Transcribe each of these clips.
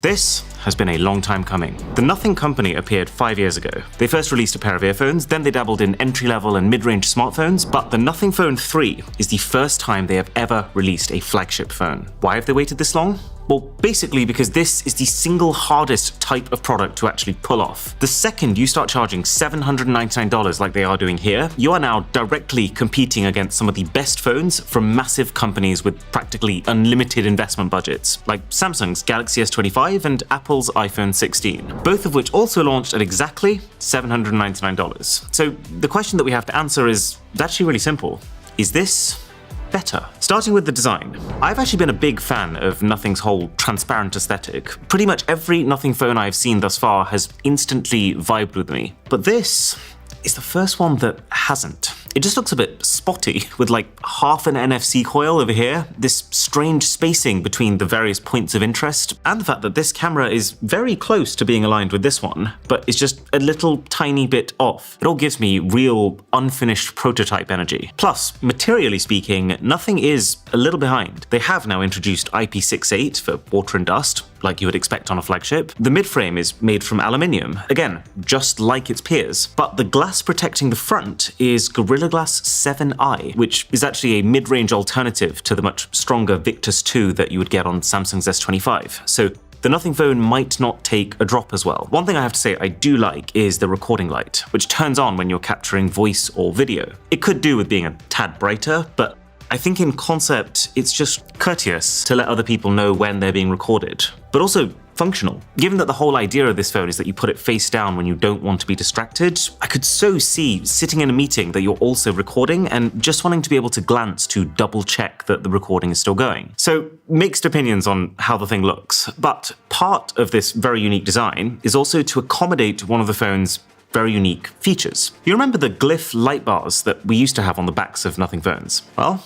This has been a long time coming. The Nothing company appeared 5 years ago. They first released a pair of earphones, then they dabbled in entry-level and mid-range smartphones, but the Nothing Phone 3 is the first time they have ever released a flagship phone. Why have they waited this long? Well, basically because this is the single hardest type of product to actually pull off. The second you start charging $799 like they are doing here, you are now directly competing against some of the best phones from massive companies with practically unlimited investment budgets, like Samsung's Galaxy S25 and Apple's iPhone 16, both of which also launched at exactly $799. So the question that we have to answer is actually really simple. Is this better? Starting with the design. I've actually been a big fan of Nothing's whole transparent aesthetic. Pretty much every Nothing phone I've seen thus far has instantly vibed with me. But this is the first one that hasn't. It just looks a bit spotty, with like half an NFC coil over here, this strange spacing between the various points of interest, and the fact that this camera is very close to being aligned with this one, but is just a little tiny bit off. It all gives me real unfinished prototype energy. Plus, materially speaking, Nothing is a little behind. They have now introduced IP68 for water and dust, like you would expect on a flagship. The midframe is made from aluminium, again, just like its peers. But the glass protecting the front is Gorilla Glass 7i, which is actually a mid-range alternative to the much stronger Victus 2 that you would get on Samsung's S25. So the Nothing phone might not take a drop as well. One thing I have to say I do like is the recording light, which turns on when you're capturing voice or video. It could do with being a tad brighter, but I think in concept, it's just courteous to let other people know when they're being recorded, but also functional. Given that the whole idea of this phone is that you put it face down when you don't want to be distracted, I could so see sitting in a meeting that you're also recording and just wanting to be able to glance to double check that the recording is still going. So mixed opinions on how the thing looks, but part of this very unique design is also to accommodate one of the phone's very unique features. You remember the glyph light bars that we used to have on the backs of Nothing phones? Well,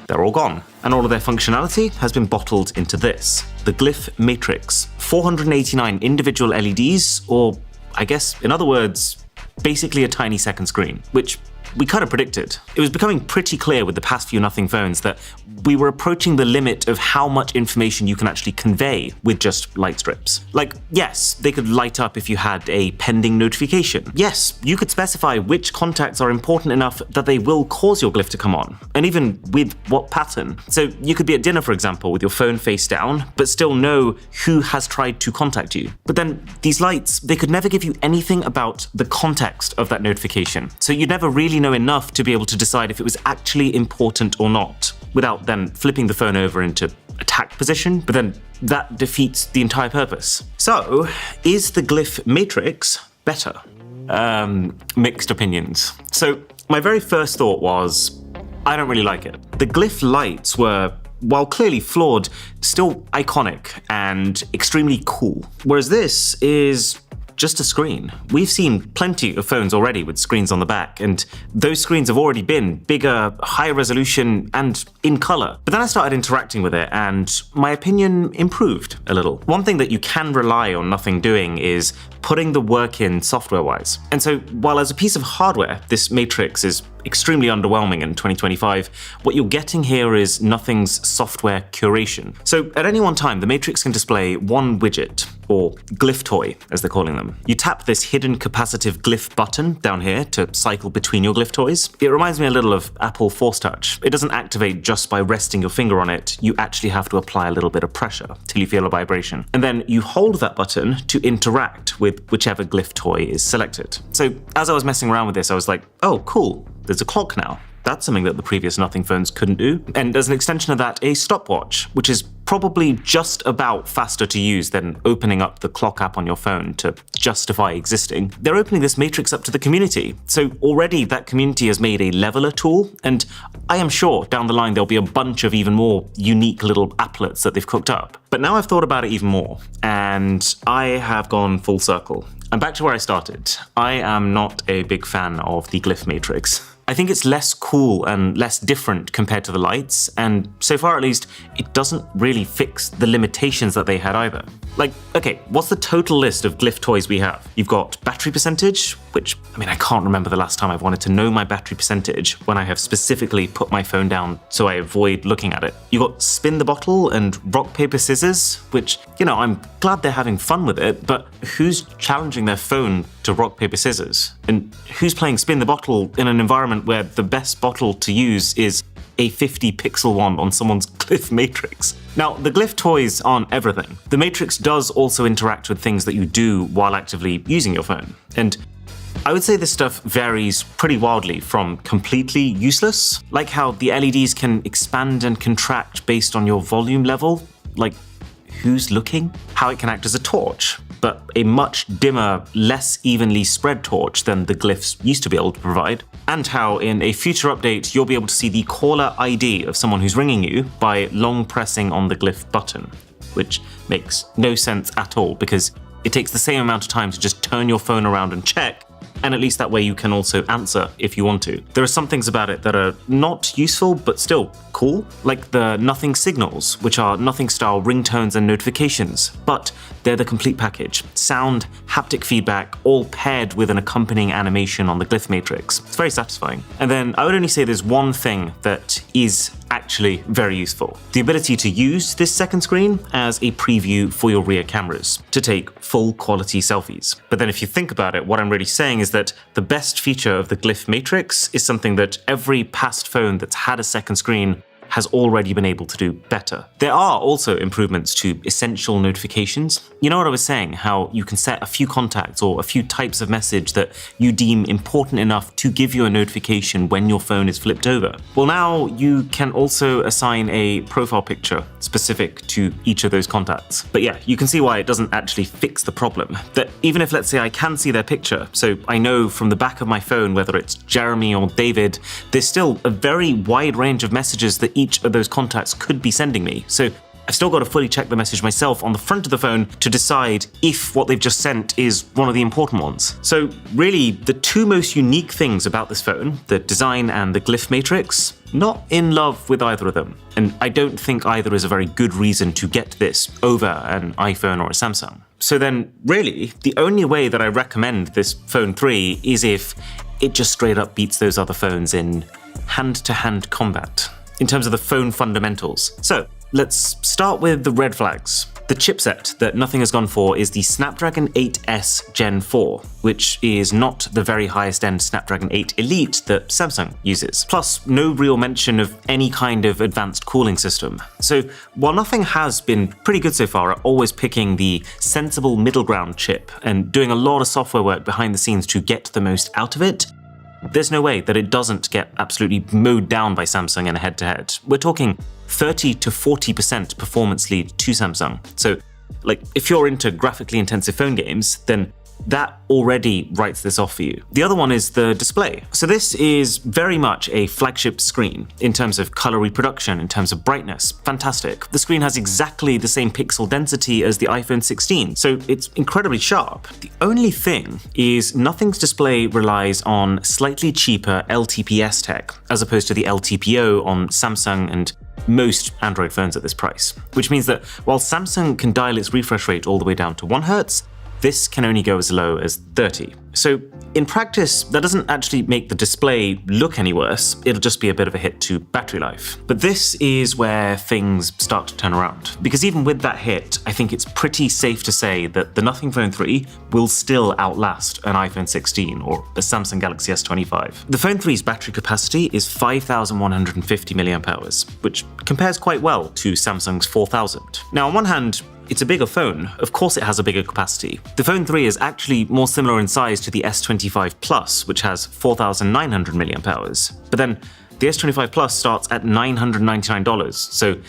they're all gone. And all of their functionality has been bottled into this, the Glyph Matrix. 489 individual LEDs, or I guess, in other words, basically a tiny second screen, which we kind of predicted. It was becoming pretty clear with the past few Nothing phones that we were approaching the limit of how much information you can actually convey with just light strips. Like, yes, they could light up if you had a pending notification. Yes, you could specify which contacts are important enough that they will cause your glyph to come on, and even with what pattern. So you could be at dinner, for example, with your phone face down, but still know who has tried to contact you. But then these lights, they could never give you anything about the context of that notification. So you'd never really know enough to be able to decide if it was actually important or not, without then flipping the phone over into attack position, but then that defeats the entire purpose. So, is the Glyph Matrix better? Mixed opinions. So, my very first thought was, I don't really like it. The Glyph lights were, while clearly flawed, still iconic and extremely cool. Whereas this is just a screen. We've seen plenty of phones already with screens on the back, and those screens have already been bigger, higher resolution, and in color. But then I started interacting with it, and my opinion improved a little. One thing that you can rely on Nothing doing is putting the work in software-wise. And so, while as a piece of hardware, this Matrix is extremely underwhelming in 2025, what you're getting here is Nothing's software curation. So at any one time, the Matrix can display one widget, or glyph toy, as they're calling them. You tap this hidden capacitive glyph button down here to cycle between your glyph toys. It reminds me a little of Apple Force Touch. It doesn't activate just by resting your finger on it. You actually have to apply a little bit of pressure till you feel a vibration. And then you hold that button to interact with whichever glyph toy is selected. So as I was messing around with this, I was like, oh, cool. There's a clock now. That's something that the previous Nothing phones couldn't do. And as an extension of that, a stopwatch, which is probably just about faster to use than opening up the clock app on your phone to justify existing. They're opening this Matrix up to the community. So already that community has made a leveler tool, and I am sure down the line there'll be a bunch of even more unique little applets that they've cooked up. But now I've thought about it even more, and I have gone full circle. I'm back to where I started. I am not a big fan of the Glyph Matrix. I think it's less cool and less different compared to the lights, and so far at least, it doesn't really fix the limitations that they had either. Like, okay, what's the total list of glyph toys we have? You've got battery percentage, which, I mean, I can't remember the last time I've wanted to know my battery percentage when I have specifically put my phone down so I avoid looking at it. You've got spin the bottle and rock, paper, scissors, which, you know, I'm glad they're having fun with it, but who's challenging their phone to rock, paper, scissors? And who's playing spin the bottle in an environment where the best bottle to use is a 50 pixel one on someone's glyph matrix? Now, the glyph toys aren't everything. The matrix does also interact with things that you do while actively using your phone. And I would say this stuff varies pretty wildly from completely useless, like how the LEDs can expand and contract based on your volume level, like who's looking? How it can act as a torch, but a much dimmer, less evenly spread torch than the glyphs used to be able to provide. And how in a future update, you'll be able to see the caller ID of someone who's ringing you by long pressing on the glyph button, which makes no sense at all because it takes the same amount of time to just turn your phone around and check, and at least that way you can also answer if you want to. There are some things about it that are not useful, but still cool, like the nothing signals, which are nothing style ringtones and notifications, but they're the complete package. Sound, haptic feedback, all paired with an accompanying animation on the glyph matrix. It's very satisfying. And then I would only say there's one thing that is actually very useful. The ability to use this second screen as a preview for your rear cameras to take full quality selfies. But then if you think about it, what I'm really saying is that the best feature of the glyph matrix is something that every past phone that's had a second screen has already been able to do better. There are also improvements to essential notifications. You know what I was saying, how you can set a few contacts or a few types of message that you deem important enough to give you a notification when your phone is flipped over. Well, now you can also assign a profile picture specific to each of those contacts. But yeah, you can see why it doesn't actually fix the problem. That even if, let's say, I can see their picture, so I know from the back of my phone whether it's Jeremy or David, there's still a very wide range of messages that each of those contacts could be sending me. So I've still got to fully check the message myself on the front of the phone to decide if what they've just sent is one of the important ones. So really, the two most unique things about this phone, the design and the glyph matrix, not in love with either of them. And I don't think either is a very good reason to get this over an iPhone or a Samsung. So then really, the only way that I recommend this phone 3 is if it just straight up beats those other phones in hand-to-hand combat, in terms of the phone fundamentals. So let's start with the red flags. The chipset that nothing has gone for is the Snapdragon 8S Gen 4, which is not the very highest end Snapdragon 8 Elite that Samsung uses. Plus, no real mention of any kind of advanced cooling system. So while nothing has been pretty good so far at always picking the sensible middle ground chip and doing a lot of software work behind the scenes to get the most out of it, there's no way that it doesn't get absolutely mowed down by Samsung in a head-to-head. We're talking 30 to 40% performance lead to Samsung. So, like, if you're into graphically intensive phone games, then that already writes this off for you. The other one is the display. So this is very much a flagship screen in terms of color reproduction, in terms of brightness. Fantastic. The screen has exactly the same pixel density as the iPhone 16, so it's incredibly sharp. The only thing is Nothing's display relies on slightly cheaper LTPS tech, as opposed to the LTPO on Samsung and most Android phones at this price. Which means that while Samsung can dial its refresh rate all the way down to 1 Hz, this can only go as low as 30. So in practice, that doesn't actually make the display look any worse, it'll just be a bit of a hit to battery life. But this is where things start to turn around. Because even with that hit, I think it's pretty safe to say that the Nothing Phone 3 will still outlast an iPhone 16 or a Samsung Galaxy S25. The Phone 3's battery capacity is 5,150 mAh, which compares quite well to Samsung's 4,000. Now on one hand, it's a bigger phone. Of course it has a bigger capacity. The Phone 3 is actually more similar in size to the S25 Plus, which has 4,900 mAh. But then the S25 Plus starts at $999, so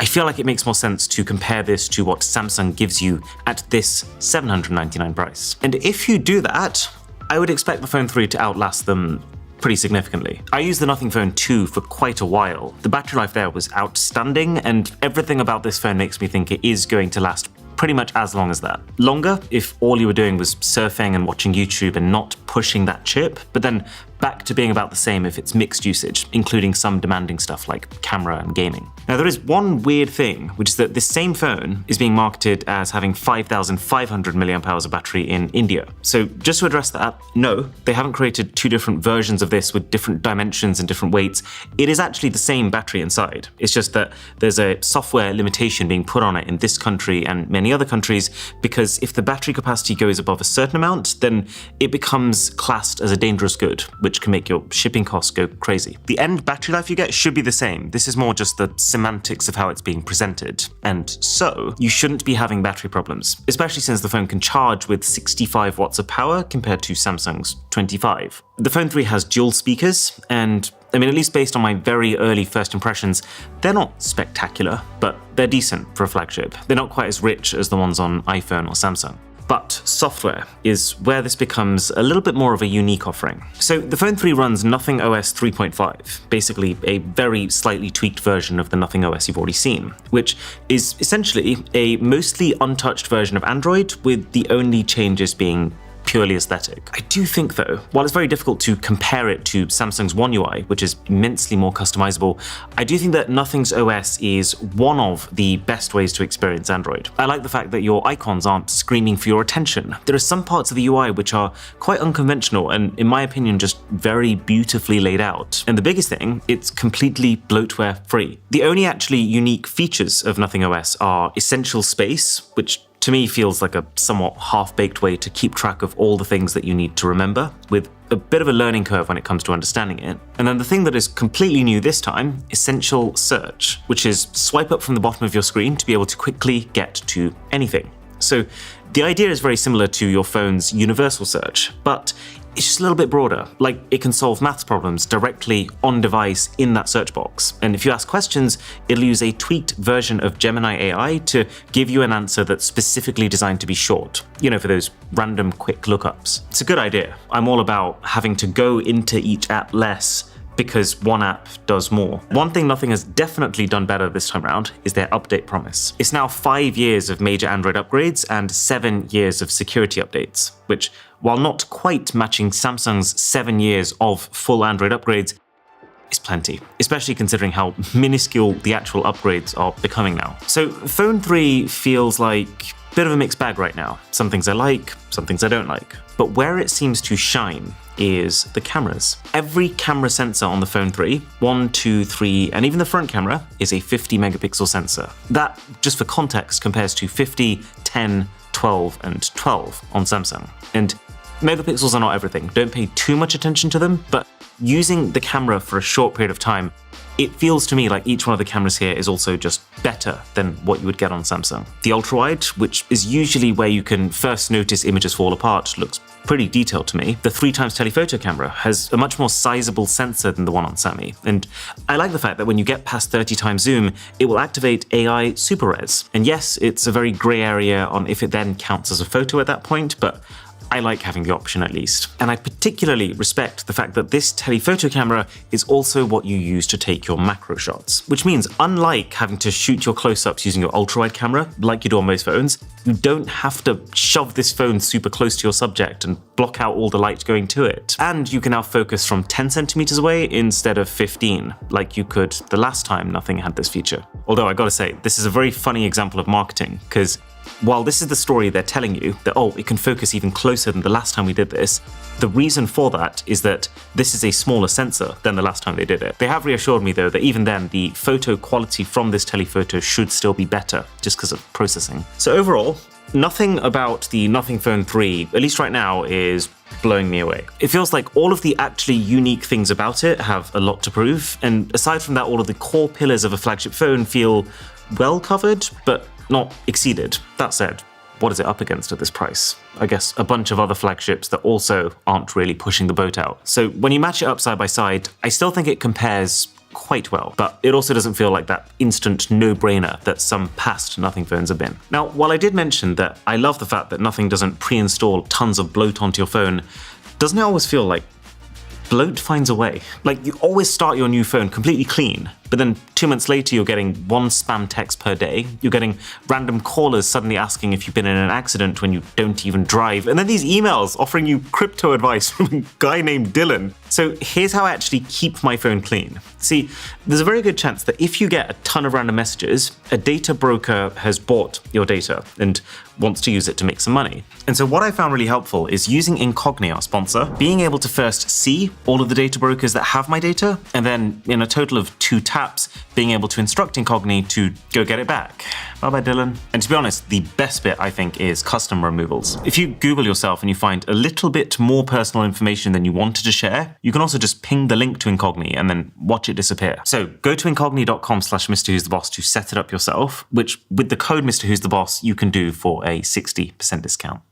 I feel like it makes more sense to compare this to what Samsung gives you at this $799 price. And if you do that, I would expect the Phone 3 to outlast them pretty significantly. I used the Nothing Phone 2 for quite a while. The battery life there was outstanding, and everything about this phone makes me think it is going to last pretty much as long as that. Longer if all you were doing was surfing and watching YouTube and not pushing that chip, but then back to being about the same if it's mixed usage, including some demanding stuff like camera and gaming. Now, there is one weird thing, which is that this same phone is being marketed as having 5,500 mAh of battery in India. So just to address that, no, they haven't created two different versions of this with different dimensions and different weights. It is actually the same battery inside. It's just that there's a software limitation being put on it in this country and many other countries, because if the battery capacity goes above a certain amount, then it becomes classed as a dangerous good, which can make your shipping costs go crazy. The end battery life you get should be the same. This is more just the semantics of how it's being presented. And so you shouldn't be having battery problems, especially since the phone can charge with 65 watts of power compared to Samsung's 25. The Phone 3 has dual speakers, and I mean, at least based on my very early first impressions, they're not spectacular, but they're decent for a flagship. They're not quite as rich as the ones on iPhone or Samsung. But software is where this becomes a little bit more of a unique offering. So the Phone 3 runs Nothing OS 3.5, basically a very slightly tweaked version of the Nothing OS you've already seen, which is essentially a mostly untouched version of Android, with the only changes being purely aesthetic. I do think though, while it's very difficult to compare it to Samsung's One UI, which is immensely more customizable, I do think that Nothing's OS is one of the best ways to experience Android. I like the fact that your icons aren't screaming for your attention. There are some parts of the UI which are quite unconventional and, in my opinion, just very beautifully laid out. And the biggest thing, it's completely bloatware free. The only actually unique features of Nothing OS are Essential Space, which to me feels like a somewhat half-baked way to keep track of all the things that you need to remember, with a bit of a learning curve when it comes to understanding it. And then the thing that is completely new this time, Essential Search, which is swipe up from the bottom of your screen to be able to quickly get to anything. So the idea is very similar to your phone's universal search, but it's just a little bit broader. Like, it can solve maths problems directly on device in that search box. And if you ask questions, it'll use a tweaked version of Gemini AI to give you an answer that's specifically designed to be short, you know, for those random quick lookups. It's a good idea. I'm all about having to go into each app less because one app does more. One thing Nothing has definitely done better this time around is their update promise. It's now 5 years of major Android upgrades and 7 years of security updates, which, while not quite matching Samsung's 7 years of full Android upgrades, is plenty, especially considering how minuscule the actual upgrades are becoming now. So Phone 3 feels like a bit of a mixed bag right now. Some things I like, some things I don't like. But where it seems to shine is the cameras. Every camera sensor on the Phone 3, 1, 2, 3, and even the front camera is a 50 megapixel sensor. That, just for context, compares to 50, 10, 12, and 12 on Samsung. And megapixels are not everything. Don't pay too much attention to them, but using the camera for a short period of time, it feels to me like each one of the cameras here is also just better than what you would get on Samsung. The ultra-wide, which is usually where you can first notice images fall apart, looks pretty detailed to me. The 3x telephoto camera has a much more sizable sensor than the one on Sammy. And I like the fact that when you get past 30 times zoom, it will activate AI Super Res. And yes, it's a very gray area on if it then counts as a photo at that point, but I like having the option at least. And I particularly respect the fact that this telephoto camera is also what you use to take your macro shots, which means unlike having to shoot your close-ups using your ultra-wide camera, like you do on most phones, you don't have to shove this phone super close to your subject and block out all the light going to it. And you can now focus from 10 centimeters away instead of 15, like you could the last time Nothing had this feature. Although I gotta say, this is a very funny example of marketing, because while this is the story they're telling you, that, oh, it can focus even closer than the last time we did this, the reason for that is that this is a smaller sensor than the last time they did it. They have reassured me, though, that even then, the photo quality from this telephoto should still be better, just because of processing. So overall, nothing about the Nothing Phone 3, at least right now, is blowing me away. It feels like all of the actually unique things about it have a lot to prove, and aside from that, all of the core pillars of a flagship phone feel well covered, but not exceeded. That said, what is it up against at this price? I guess a bunch of other flagships that also aren't really pushing the boat out. So when you match it up side by side, I still think it compares quite well, but it also doesn't feel like that instant no-brainer that some past Nothing phones have been. Now, while I did mention that I love the fact that Nothing doesn't pre-install tons of bloat onto your phone, doesn't it always feel like bloat finds a way? Like, you always start your new phone completely clean, But then 2 months later, you're getting 1 spam text per day. You're getting random callers suddenly asking if you've been in an accident when you don't even drive. And then these emails offering you crypto advice from a guy named Dylan. So here's how I actually keep my phone clean. See, there's a very good chance that if you get a ton of random messages, a data broker has bought your data and wants to use it to make some money. And so what I found really helpful is using Incogni, our sponsor, being able to first see all of the data brokers that have my data, and then in a total of 2 taps, being able to instruct Incogni to go get it back. Bye-bye, Dylan. And to be honest, the best bit, I think, is custom removals. If you Google yourself and you find a little bit more personal information than you wanted to share, you can also just ping the link to Incogni and then watch it disappear. So go to incogni.com/MrWho'sTheBoss to set it up yourself, which with the code Mr. Who's the Boss, you can do for a 60% discount.